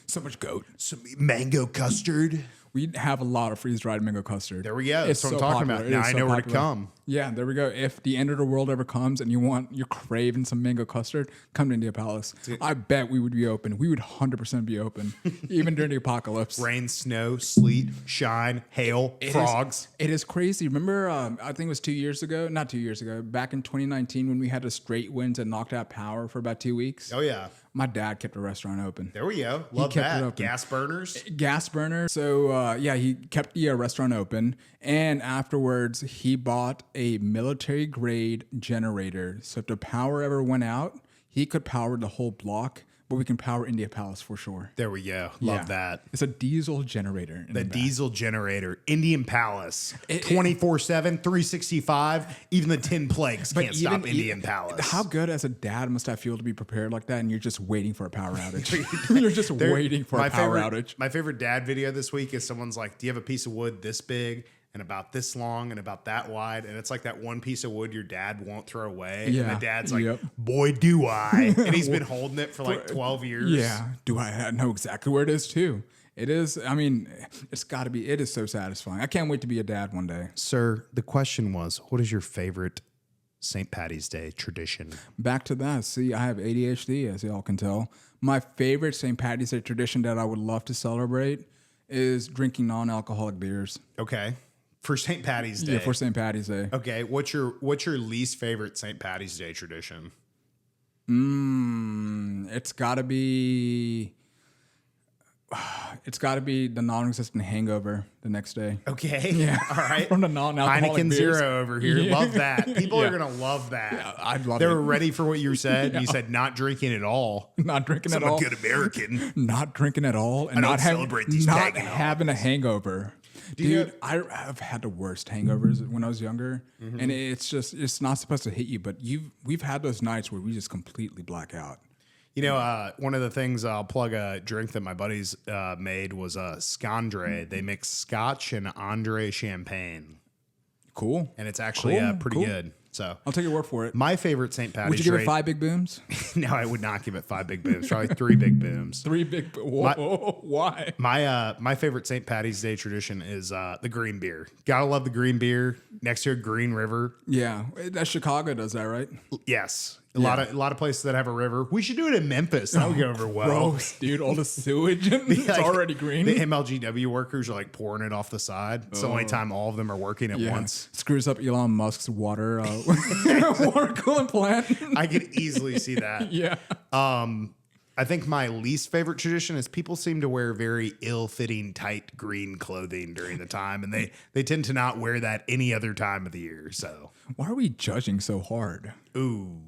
so much goat. some mango custard. We have a lot of freeze-dried mango custard. There we go. It's That's what so I'm talking popular. about. Now It is I so know where to popular. come. Yeah, there we go. If the end of the world ever comes and you're craving some mango custard, come to India Palace. I bet we would be open. We would 100% be open, even during the apocalypse. Rain, snow, sleet, shine, hail, frogs. It is crazy. Remember, I think it was 2 years ago, not 2 years ago, back in 2019 when we had the straight winds and knocked out power for about 2 weeks. Oh, yeah. My dad kept the restaurant open. There we go. Love kept it that. open. Gas burners. Gas burner. So, he kept the restaurant open. And afterwards, he bought a military grade generator. So if the power ever went out, he could power the whole block, but we can power India Palace for sure. There we go. Love that. It's a diesel generator. The diesel generator, Indian Palace, 24/7, 365. Even the 10 plagues can't stop Indian Palace. How good as a dad must I feel to be prepared like that, and you're just waiting for a power outage? You're just waiting for a power outage. My favorite dad video this week is someone's like, "Do you have a piece of wood this big and about this long and about that wide?" And it's like that one piece of wood your dad won't throw away. Yeah. And the dad's like, Yep. "Boy, do I!" And he's been holding it for like 12 years. Yeah. Do I know exactly where it is too? It is. I mean, it's got to be. It is so satisfying. I can't wait to be a dad one day. Sir, the question was, what is your favorite St. Patty's Day tradition? Back to that. See, I have ADHD, as y'all can tell. My favorite St. Patty's Day tradition that I would love to celebrate is drinking non-alcoholic beers. Okay. For St. Patty's Day. Yeah, for St. Patty's Day. Okay. What's your least favorite St. Patty's Day tradition? It's gotta be the non-existent hangover the next day. Okay. Yeah. All right. From the non-alcoholic Heineken beers. Zero over here. Yeah. Love that. People Yeah. are going to love that. Yeah, I'd love They it. were ready for what you said. You said not drinking at all. Not drinking at I'm all. a good American. Not drinking at all, and don't not celebrate these not pagan having a hangover. you Dude, I've had the worst hangovers when I was younger, and it's not supposed to hit you, but we've had those nights where we just completely black out. You know, one of the things I'll plug a drink that my buddies made was a Scandre. They mix Scotch and Andre champagne, Cool. and it's actually Cool, pretty cool. good. So I'll take your word for it. my favorite St. Patty's Would you give it drink- 5 big booms? No, I would not give it 5 big booms. Probably 3 big booms. 3 big. Whoa, why? My favorite St. Patty's Day tradition is the green beer. Gotta love the green beer next to a green river. Yeah, that Chicago does that, right? Yes, a lot of places that have a river. We should do it in Memphis. That would go over well. Gross, dude. All the sewage. It's Like, already green. The MLGW workers are like pouring it off the side. It's the only time all of them are working at once. Screws up Elon Musk's water water cooling plant. I could easily see that. Yeah. I think my least favorite tradition is people seem to wear very ill-fitting, tight green clothing during the time, and they tend to not wear that any other time of the year. So, Why are we judging so hard? ooh,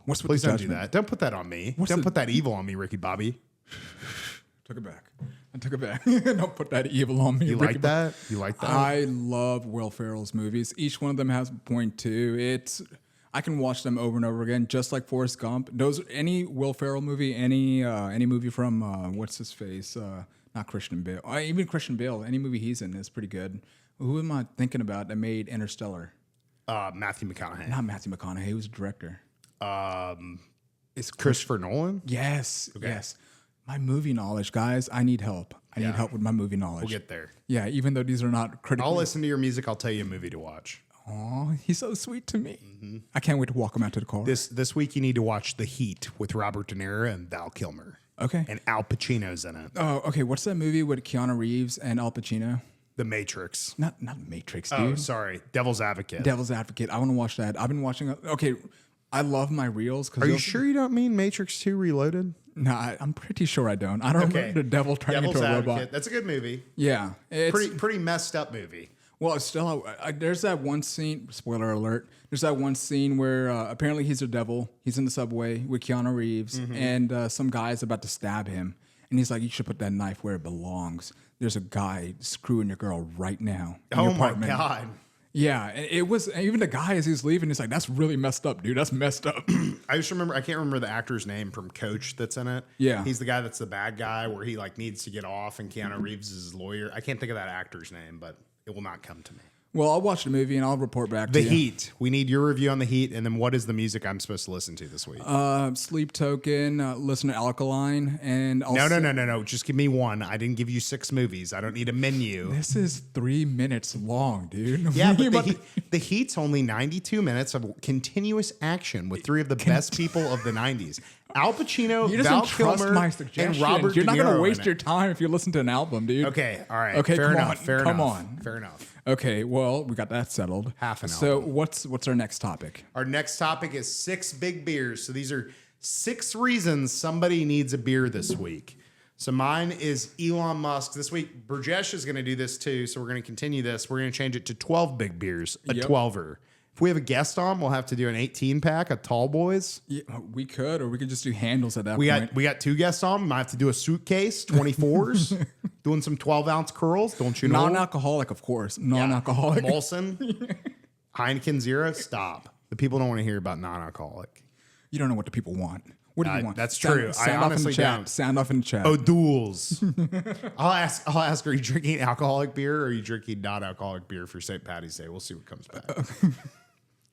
What's with please the don't do judgment? that. Don't put that on me. What's Don't the- put that evil on me, Ricky Bobby. Took it back. I took it back. Don't put that evil on me. You Ricky like that? You like that? I love Will Ferrell's movies. Each one of them has a point too. I can watch them over and over again, just like Forrest Gump. Any Will Ferrell movie, any movie from what's his face? Not Christian Bale. Even Christian Bale. Any movie he's in is pretty good. Who am I thinking about that made Interstellar? Matthew McConaughey. Not Matthew McConaughey. He was the director. It's Christopher Nolan. Yes. Yes. My movie knowledge, guys. I need help. I need help with my movie knowledge. We'll get there. Yeah, even though these are not critical. I'll listen to your music. I'll tell you a movie to watch. Aw, he's so sweet to me. I can't wait to walk him out to the car. This week you need to watch The Heat with Robert De Niro and Val Kilmer. Okay. And Al Pacino's in it. Oh, okay. What's that movie with Keanu Reeves and Al Pacino? The Matrix. Not Matrix, dude. Oh, sorry. Devil's Advocate. Devil's Advocate. I want to watch that. I've been watching. Okay, I love my reels. Are you sure you don't mean Matrix 2 Reloaded? No, I'm pretty sure I don't. I don't remember the devil turning Devil's into a Advocate. robot. That's a good movie. Yeah, it's Pretty messed up movie. well. It's still there's that one scene. Spoiler alert. There's that one scene where apparently he's a devil. He's in the subway with Keanu Reeves, and some guy is about to stab him. And he's like, you should put that knife where it belongs. There's a guy screwing your girl right now. In Oh your my apartment. God. Yeah, and it was even the guy as he was leaving. He's like, "That's really messed up, dude. That's messed up." I can't remember the actor's name from Coach that's in it. Yeah. He's the guy that's the bad guy where he like needs to get off and Keanu Reeves is his lawyer. I can't think of that actor's name, but it will not come to me. Well, I'll watch the movie and I'll report back to The you. Heat. We need your review on The Heat, and then what is the music I'm supposed to listen to this week? Sleep Token, listen to Alkaline, and also No. Just give me one. I didn't give you 6 movies. I don't need a menu. This is 3 minutes long, dude. Yeah, but the Heat's only 92 minutes of continuous action with 3 of the best people of the 90s. Al Pacino, You Val doesn't trust Kilmer, my suggestions. and Robert You're not De Niro going to in waste it. your time if you listen to an album, dude. Okay, all right. Okay, fair come enough. on. Fair Come enough. on. Fair enough. Okay, well, we got that settled. Half an So album. what's our next topic? Our next topic is 6 big beers. So these are 6 reasons somebody needs a beer this week. So mine is Elon Musk. This week, Burjesh is going to do this too. So we're going to continue this. We're going to change it to 12 big beers, a Yep. 12er. If we have a guest on, we'll have to do an 18-pack of Tall Boys. Yeah, we could, or we could just do handles at that We point. got 2 guests on. We might have to do a suitcase, 24s, doing some 12-ounce curls. Don't you know? Non-alcoholic, of course. Non-alcoholic. Molson, Heineken Zero. Stop. The people don't want to hear about non-alcoholic. You don't know what the people want. What do you want? That's true. I Sound off in the honestly chat. don't. Sound off in the chat. Oh, duels. I'll ask, are you drinking alcoholic beer or are you drinking non-alcoholic beer for St. Patty's Day? We'll see what comes back.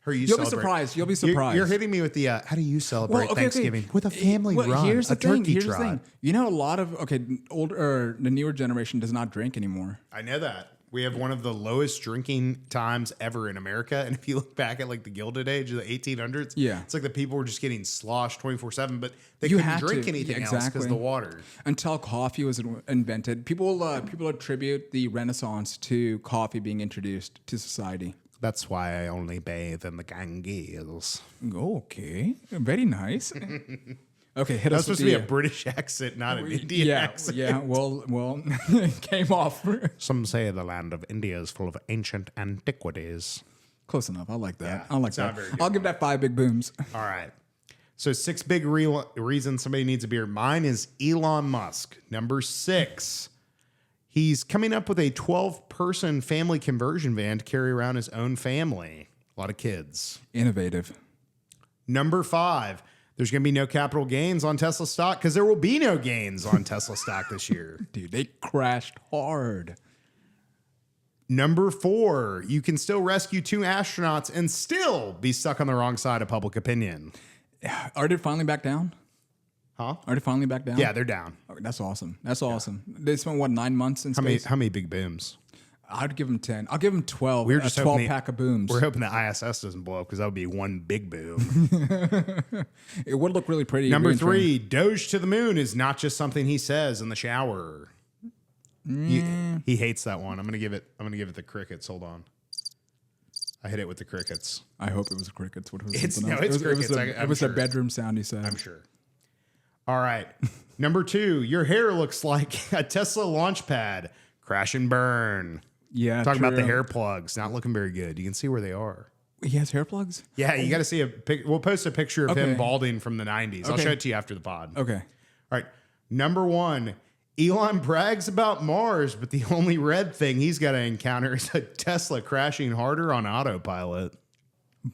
How do you You'll be celebrate? surprised. You'll be surprised. You're hitting me with the, how do you celebrate okay. Thanksgiving? With a family run, Here's the a thing. turkey Here's the trot. thing. You know, a lot of the newer generation does not drink anymore. I know that. We have one of the lowest drinking times ever in America. And if you look back at like the Gilded Age of the 1800s, Yeah. it's like the people were just getting sloshed 24/7, but they You couldn't had drink to. anything Yeah, else because exactly. of the water. Until coffee was invented, people attribute the Renaissance to coffee being introduced to society. That's why I only bathe in the Ganges. Okay, very nice. Okay, hit That's us with supposed to be the a British accent, not an Indian yeah, accent. yeah. Well, it came off Some say the land of India is full of ancient antiquities. close enough. I like that. Yeah, I like it's not that. very good. I'll give that 5 big booms. All right. So 6 big reasons somebody needs a beer. Mine is Elon Musk. Number 6. He's coming up with a 12-person family conversion van to carry around his own family. A lot of kids. Innovative. Number 5. There's going to be no capital gains on Tesla stock because there will be no gains on Tesla stock this year. Dude, they crashed hard. Number 4, you can still rescue 2 astronauts and still be stuck on the wrong side of public opinion. Are they finally back down? Huh? Are they finally back down? Yeah, they're down. Oh, that's awesome. That's awesome. They spent, 9 months in How many, space? how many big booms? I'd give them 10. I'll give them 12. We were a just 12 hoping pack of booms. We're hoping the ISS doesn't blow up because that would be one big boom. It would look really pretty. Number re-entering. 3, Doge to the moon is not just something he says in the shower. He hates that one. I'm gonna give it the crickets. Hold on. I hit it with the crickets. I hope it was crickets. What was It's- something no, else? it's crickets. It was I'm a sure. bedroom sound he said. I'm sure. All right. Number 2, your hair looks like a Tesla launch pad. Crash and burn. Yeah, Talking about the true. hair plugs. Not looking very good. You can see where they are. He has hair plugs? Yeah, you got to see a pic. We'll post a picture of him Okay. balding from the 90s. I'll Okay. show it to you after the pod. Okay. All right. Number 1, Elon brags about Mars, but the only red thing he's got to encounter is a Tesla crashing harder on autopilot.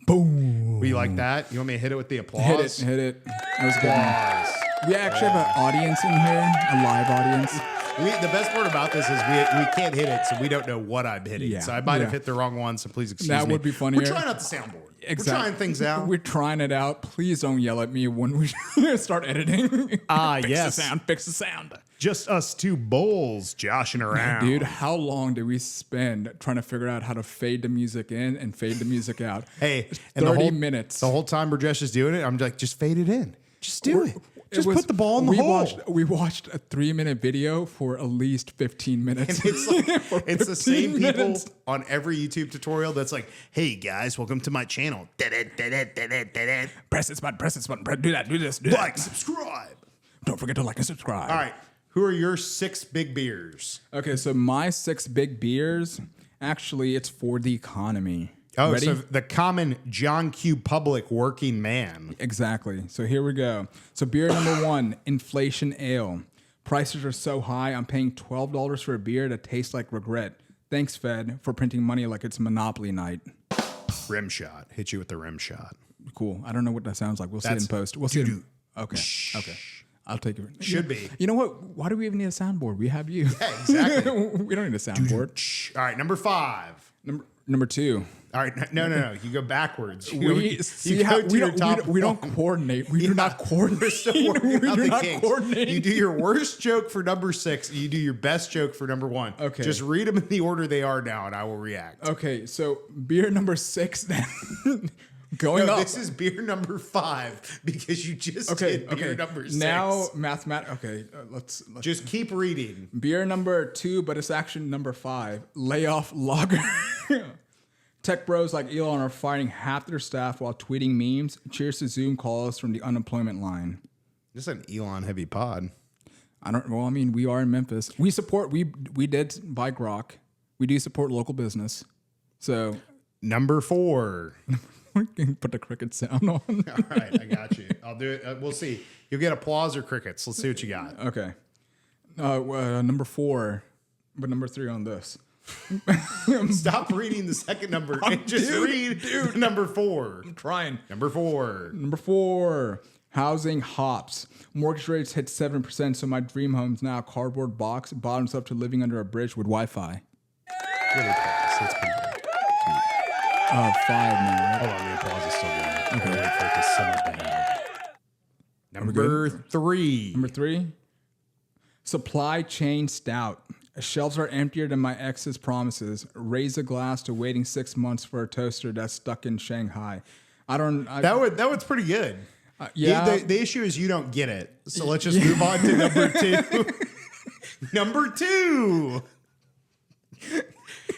Boom. We like that? You want me to hit it with the applause? Hit it. That was a good one. Applause. We actually have an audience in here, a live audience. The best part about this is we can't hit it, so we don't know what I'm hitting. Yeah, So I might have yeah. hit the wrong one, so please excuse me. That would be funnier. We're trying out the soundboard. Exactly. We're trying things out. We're trying it out. Please don't yell at me when we start editing. Ah, Fix the sound. Fix the sound. Just us 2 bulls joshing around. Dude, how long did we spend trying to figure out how to fade the music in and fade the music out? Hey, 30 minutes. The whole time Burjesh is doing it, I'm like, just fade it in. Just do it. Just put the ball in the hole. We watched a 3-minute video for at least 15 minutes. And it's like it's the same 15 people minutes. on every YouTube tutorial that's like, hey guys, welcome to my channel. Press this button. Do that. Do this. Do Like, that. subscribe. Don't forget to like and subscribe. All right. Who are your 6 big beers? Okay, so my 6 big beers, actually, it's for the economy. Oh, Ready? so the common John Q. Public working man. Exactly. So here we go. So beer number 1, Inflation Ale. Prices are so high, I'm paying $12 for a beer that tastes like regret. Thanks, Fed, for printing money like it's Monopoly night. Rim shot. Hit you with the rim shot. Cool. I don't know what that sounds like. We'll see it in post. We'll see it. Okay. Okay. I'll take it. Should be. You know what? Why do we even need a soundboard? We have you. Yeah, exactly. We don't need a soundboard. All right, number 5. Number 2. All right, no. You go backwards. We don't coordinate. We do not coordinate. We do not coordinate. You do your worst joke for number 6. You do your best joke for number 1. Okay. Just read them in the order they are now, and I will react. Okay, so beer number 6 then. Going up. This is beer number 5 because you just did beer number 6. Now mathematics. Okay, let's just keep reading. Beer number 2, but it's actually number 5. Layoff lager. Tech bros like Elon are firing half their staff while tweeting memes. Cheers to Zoom calls from the unemployment line. This is an Elon heavy pod. We are in Memphis. We support. We did buy grok. We do support local business. So number 4. We can put the cricket sound on. All right, I got you. I'll do it. We'll see. You'll get applause or crickets. Let's see what you got. Okay. Number 4, but number 3 on this. Stop reading the second number and just read number 4. I'm trying. Number 4. Number 4. Housing hops. Mortgage rates hit 7%, so my dream home's now a cardboard box, bottoms up to living under a bridge with Wi-Fi. That's pretty good. 5 now. Hold on, the applause is still going. Okay. Wait for it to simmer down. Number 3. Number 3. Supply chain stout. Shelves are emptier than my ex's promises. Raise a glass to waiting 6 months for a toaster that's stuck in Shanghai. That one's pretty good. Yeah. The issue is you don't get it. So let's just move on to number 2. Number 2.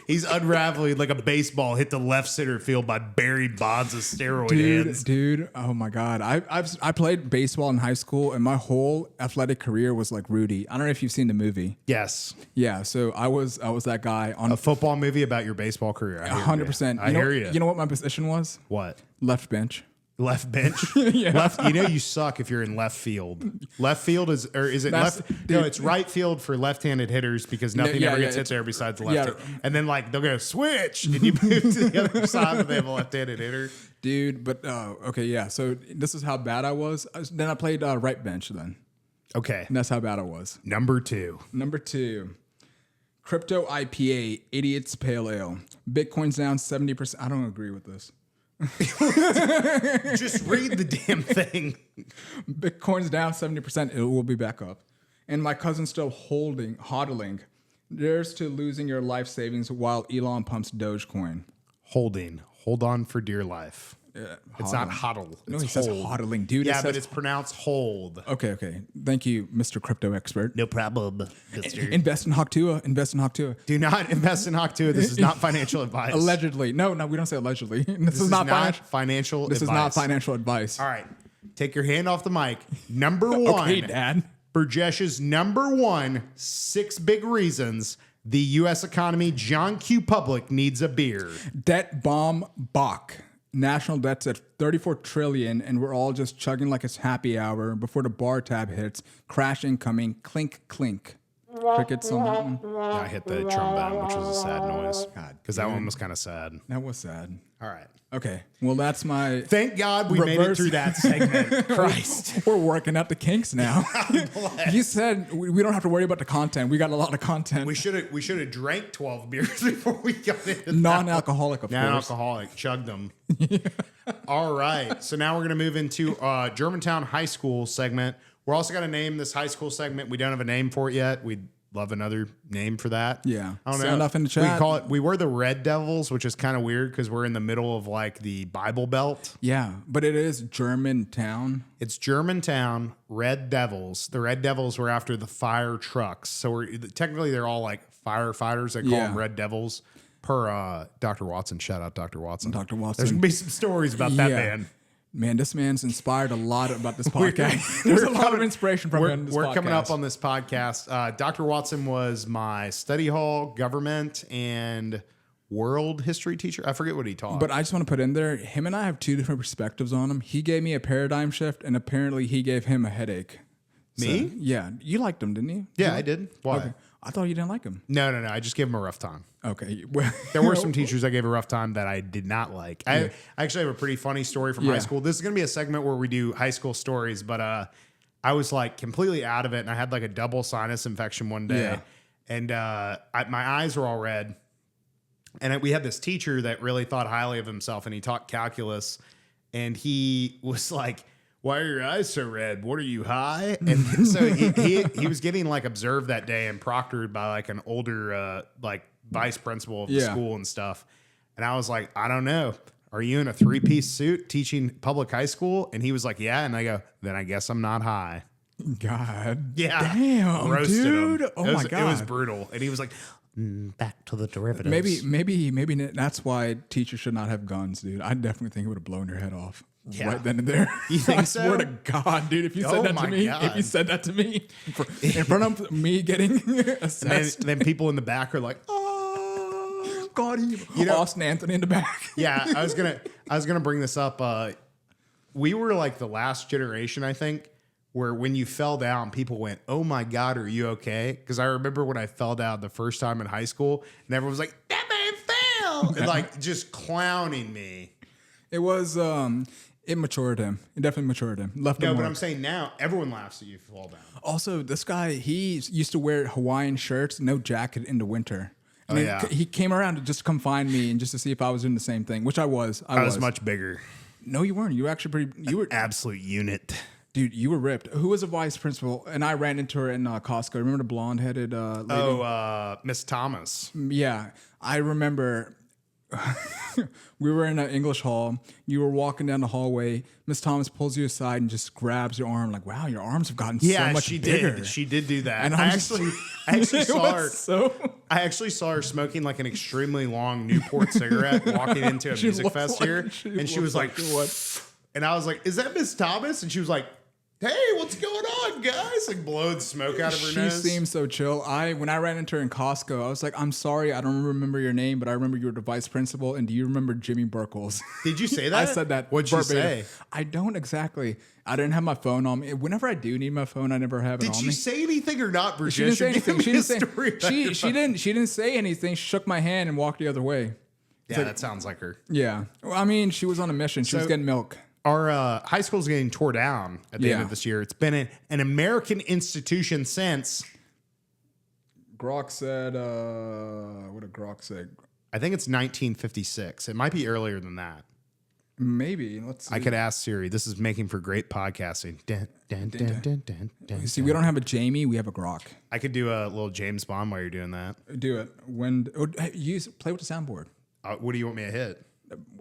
He's unraveling like a baseball hit the left center field by Barry Bonds' steroid hands. Dude, oh my God. I played baseball in high school, and my whole athletic career was like Rudy. I don't know if you've seen the movie. Yes. Yeah, so I was that guy on a football movie about your baseball career. 100%. I hear you. You know what my position was? What? Left bench. Left bench? Yeah. Left. You know you suck if you're in left field. Left field is it left? Dude. No, it's right field for left-handed hitters because nothing ever gets hit there besides the left. And then like they'll go switch and you move to the other side when they have a left-handed hitter. Dude, but okay, yeah. So this is how bad I was. Then I played right bench then. Okay. And that's how bad I was. Number 2. Crypto IPA, idiots pale ale. Bitcoin's down 70%. I don't agree with this. Just read the damn thing. Bitcoin's down 70%. It will be back up. And my cousin's still hodling. There's to losing your life savings while Elon pumps Dogecoin. Hold on for dear life. Yeah, it's not hodl. No, it's he says hodling, dude. Yeah, but it's pronounced hold. Okay. Thank you, Mr. Crypto Expert. No problem, Mr. Invest in Hawk2. Do not invest in Hawk2. This is not financial advice. Allegedly. No, we don't say allegedly. This is not financial advice. This is not financial advice. All right. Take your hand off the mic. Number 1. Okay, Dad. Burjesh's number 1, 6 big reasons the U.S. economy, John Q. Public, needs a beer. Debt bomb Bach. National debt's at $34 trillion, and we're all just chugging like it's happy hour before the bar tab hits. Crash incoming. Clink, clink. Crickets on that one. Yeah, I hit the trombone, which was a sad noise. Because that one was kind of sad. That was sad. All right. Okay. Well, that's my... Thank God we made it through that segment. Christ. We're working out the kinks now. You said we don't have to worry about the content. We got a lot of content. We should have drank 12 beers before we got into Non-alcoholic, of course. Non-alcoholic. Chugged them. Yeah. All right. So now we're going to move into Germantown High School segment. We're also going to name this high school segment. We don't have a name for it yet. We'd love another name for that. Yeah. I don't Sound know. off in the chat. We were the Red Devils, which is kind of weird because we're in the middle of like the Bible Belt. Yeah, but it is Germantown. It's Germantown Red Devils. The Red Devils were after the fire trucks. So technically they're all like firefighters. They call them Red Devils per Dr. Watson. Shout out Dr. Watson. Dr. Watson. There's going to be some stories about that man. Man, this man's inspired a lot about this podcast. There's a lot of inspiration from him. We're coming up on this podcast. Dr. Watson was my study hall, government, and world history teacher. I forget what he taught. But I just want to put in there, him and I have 2 different perspectives on him. He gave me a paradigm shift, and apparently he gave him a headache. Me? So, yeah, you liked him, didn't you? Yeah, I did. Why? Okay. I thought you didn't like him. No. I just gave him a rough time. Okay. Well, There were some teachers I gave a rough time that I did not like. I actually have a pretty funny story from high school. This is going to be a segment where we do high school stories, but I was like completely out of it, and I had like a double sinus infection one day, and my eyes were all red. And we had this teacher that really thought highly of himself, and he taught calculus, and he was like, "Why are your eyes so red? What are you, high?" And so he was getting like observed that day and proctored by like an older like vice principal of the school and stuff. And I was like, I don't know. Are you in a 3-piece suit teaching public high school? And he was like, yeah. And I go, then I guess I'm not high. God. Yeah. Damn, Roasted dude. him. Oh my God. It was brutal. And he was like, back to the derivatives. Maybe that's why teachers should not have guns, dude. I definitely think it would have blown your head off. Yeah. Right then and there. You think I so? swear to God, dude, if you said that to me, in front of me getting assessed, and then people in the back are like, oh God, you know, Austin Anthony in the back. Yeah, I was gonna bring this up. We were like the last generation, I think, where when you fell down, people went, "Oh my God, are you okay?" Because I remember when I fell down the first time in high school, and everyone was like, "That man fell," and like just clowning me. It was it matured him. It definitely matured him. Left him. No, but more. I'm saying now everyone laughs at you if you fall down. Also, this guy, he used to wear Hawaiian shirts, no jacket in the winter. And he came around to just come find me and just to see if I was doing the same thing, which I was. I was much bigger. No, you weren't. You were actually you were Absolute unit. Dude, you were ripped. Who was a vice principal? And I ran into her in Costco. Remember the blonde-headed lady? Oh, Miss Thomas. Yeah, I remember. We were in an English hall. You were walking down the hallway. Miss Thomas pulls you aside and just grabs your arm. Like, wow, your arms have gotten so much bigger. Did. She did do that. And I actually saw her. I actually saw her smoking like an extremely long Newport cigarette walking into a music fest here, and she was like, "What?" And I was like, "Is that Miss Thomas?" And she was like, "Hey, what's going on, guys?" Like blowing smoke out of her nose. She seemed so chill. When I ran into her in Costco, I was like, "I'm sorry, I don't remember your name, but I remember you were the vice principal. And do you remember Jimmy Burkles?" Did you say that? I said that. What'd you say? I don't exactly. I didn't have my phone on me. Whenever I do need my phone, I never have it on me. Did she say anything or not, Bridget? She didn't say anything. She didn't say anything. She shook my hand and walked the other way. Yeah, that sounds like her. Yeah. Well, I mean, she was on a mission. She was getting milk. Our high school's getting tore down at the end of this year. It's been an American institution since. Grok said, what did Grok say? I think it's 1956. It might be earlier than that. Maybe. Let's see. I could ask Siri. This is making for great podcasting. Dun, dun, dun, dun, dun, dun, see, we don't have a Jamie. We have a Grok. I could do a little James Bond while you're doing that. Do it. Play with the soundboard. What do you want me to hit?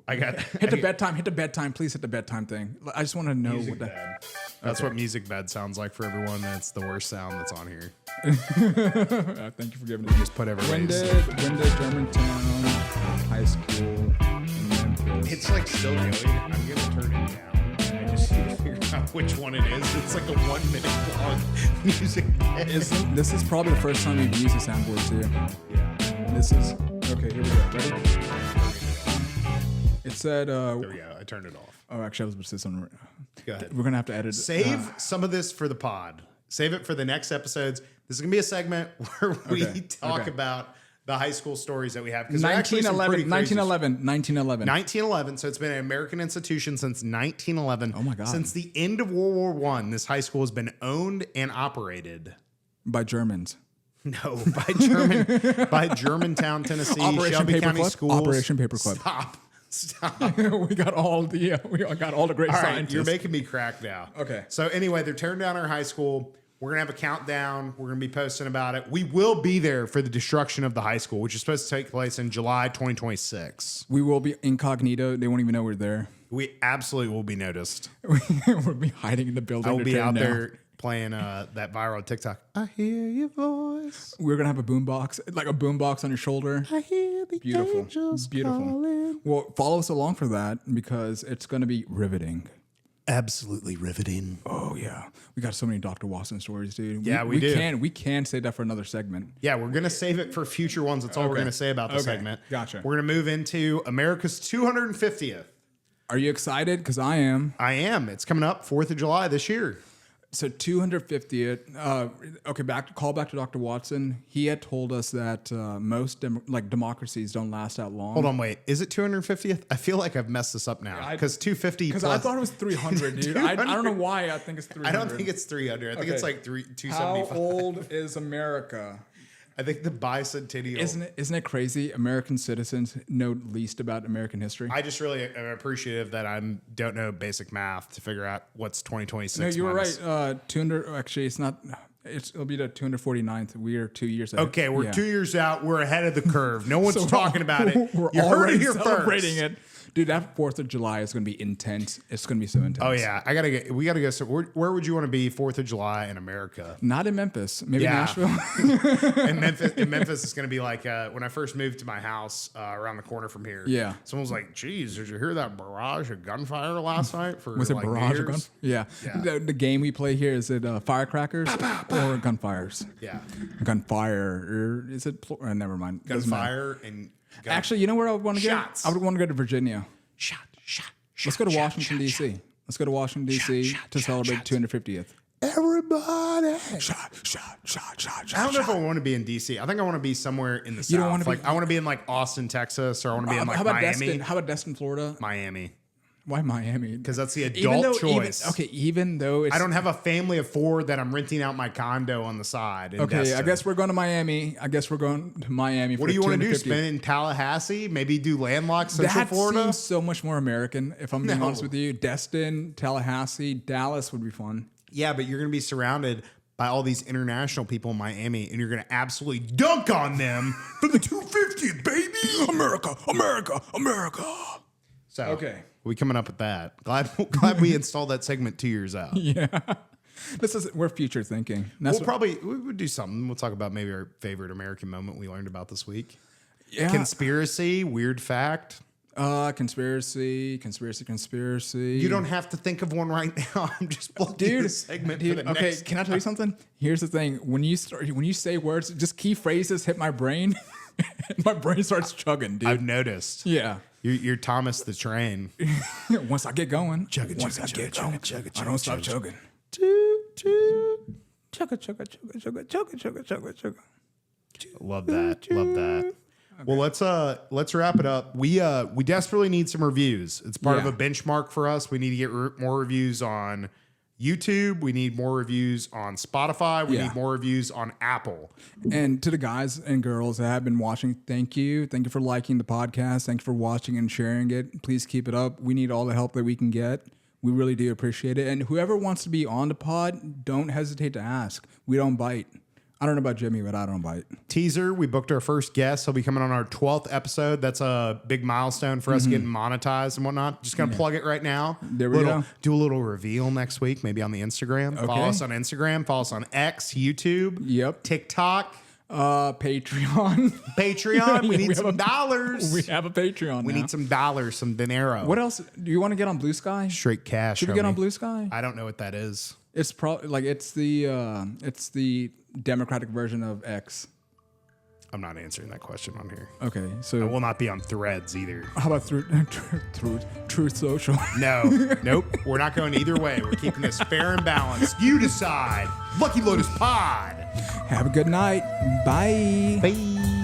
I got hit the bedtime. Hit the bedtime. Please hit the bedtime thing. I just want to know what that. That's what music bed sounds like for everyone. That's the worst sound that's on here. Thank you for giving it. Just put everyone. When did Germantown High School in Memphis? It's like still going. I'm gonna turn it down. I just need to figure out which one it is. It's like a 1 minute long music bed. This is probably the first time we've used the soundboard too. Yeah. This is okay. Here we go. Ready? It said. There we go. I turned it off. Oh, actually, I was supposed to say something. Go ahead. We're gonna have to edit. Save some of this for the pod. Save it for the next episodes. This is gonna be a segment where we talk about the high school stories that we have. 1911. So it's been an American institution since 1911. Oh my God! Since the end of World War I, this high school has been owned and operated by Germans. No, by Germantown, Tennessee, Operation Shelby County Paperclip. Schools. Operation Paperclip. Stop. we got all the great All scientists. right, you're making me crack now. Okay. So anyway, they're tearing down our high school. We're gonna have a countdown. We're gonna be posting about it. We will be there for the destruction of the high school, which is supposed to take place in July 2026. We will be incognito. They won't even know we're there. We absolutely will be noticed. We'll be hiding in the building. I will be out there playing that viral TikTok. I hear your voice. We're gonna have a boombox, like a boombox on your shoulder. I hear the angels calling. Well, follow us along for that because it's gonna be riveting. Absolutely riveting. Oh yeah, we got so many Dr. Watson stories, dude. Yeah, we do. We can save that for another segment. Yeah, we're gonna save it for future ones. That's all we're gonna say about the segment. Gotcha. We're gonna move into America's 250th. Are you excited? Because I am. I am. It's coming up 4th of July this year. So 250th. Call back to Dr. Watson. He had told us that most democracies don't last that long. Hold on, wait. Is it 250th? I feel like I've messed this up now because 250. Because I thought it was 300, dude. I don't know why I think it's 300. I don't think it's 300. I think it's like 275. How old is America? I think the bicentennial. Isn't it crazy? American citizens know least about American history. I just really am appreciative that I don't know basic math to figure out what's 2026. No, you were right. 200. Actually, it's not. It'll be the 249th. We are 2 years out. Okay, we're 2 years out. We're ahead of the curve. No one's talking about it. We're You heard already it here celebrating first. it. Dude, that 4th of July is going to be intense. It's going to be so intense. Oh yeah, we gotta go. So where would you want to be 4th of July in America? Not in Memphis. Maybe Yeah. Nashville. In Memphis, it's gonna be like when I first moved to my house around the corner from here. Yeah. Someone was like, "Geez, did you hear that barrage of gunfire last night?" For Was it like barrage New or gun? Year's?" Yeah. The game we play here, is it firecrackers or gunfires? Yeah. Gunfire. Or is it? Never mind. Doesn't matter. Gunfire and Actually, you know where I would want to go? Shots. I would want to go to Virginia. shot. Let's go to Washington, D.C. Let's go to Washington, D.C. to celebrate 250th. Everybody. Shot. I don't know if I want to be in DC. I think I want to be somewhere in the You don't south. wanna be- Like I want to be in like Austin, Texas, or I want to be in like How about Miami. Destin? How about Destin, Florida? Miami, Why Miami? because that's the adult choice. Even though it's I don't have a family of 4 that I'm renting out my condo on the side. in okay. I Destin. guess we're going to Miami. What What do you want to do? Spend it in Tallahassee? Maybe do landlocked Central That Florida? seems so much more American. If I'm being No. honest with you, Destin, Tallahassee, Dallas would be fun. Yeah, but you're going to be surrounded by all these international people in Miami, and you're going to absolutely dunk on them for the 250th, baby. America. So Okay. we coming up with that. Glad we installed that segment 2 years out. Yeah, we're future thinking. That's We would do something. We'll talk about maybe our favorite American moment we learned about this week. yeah. Conspiracy, weird fact. Conspiracy. You don't have to think of one right now. I'm just plugging the segment for the okay, next. can I tell you something? Here's the thing: when you say words, just key phrases hit my brain, and my brain starts chugging, dude. I've noticed. Yeah. You're Thomas the Train. Once I get going, Chugga, once I chugga, get chugga, going, chugga, I don't chugga, stop chugga. chugging. Toot, toot. Chugga. Love that. Well, let's wrap it up. We desperately need some reviews. It's part of Yeah. a benchmark for us. We need to get more reviews on YouTube. We need more reviews on Spotify. We Yeah. need more reviews on Apple. And to the guys and girls that have been watching, thank you. Thank you for liking the podcast. Thank you for watching and sharing it. Please keep it up. We need all the help that we can get. We really do appreciate it. And whoever wants to be on the pod, don't hesitate to ask. We don't bite. I don't know about Jimmy, but I don't bite. Teaser, we booked our first guest. He'll be coming on our 12th episode. That's a big milestone for us getting monetized and whatnot. Just going to plug it right now. There we go. Do a little reveal next week, maybe on the Instagram. Okay. Follow us on Instagram. Follow us on X, YouTube, Yep. TikTok, Patreon. Patreon. We need We have some dollars. We have a Patreon We now. need some dollars, some dinero. What else? Do you want to get on Blue Sky? Straight cash. Should we get on homie. Blue Sky? I don't know what that is. It's probably like it's the Democratic version of X. I'm not answering that question on here. Okay, I so will not be on Threads either. how about Truth Social? No, nope. We're not going either way. We're keeping this fair and balanced. You decide. Lucky Lotus Pod. Have a good night. Bye. Bye.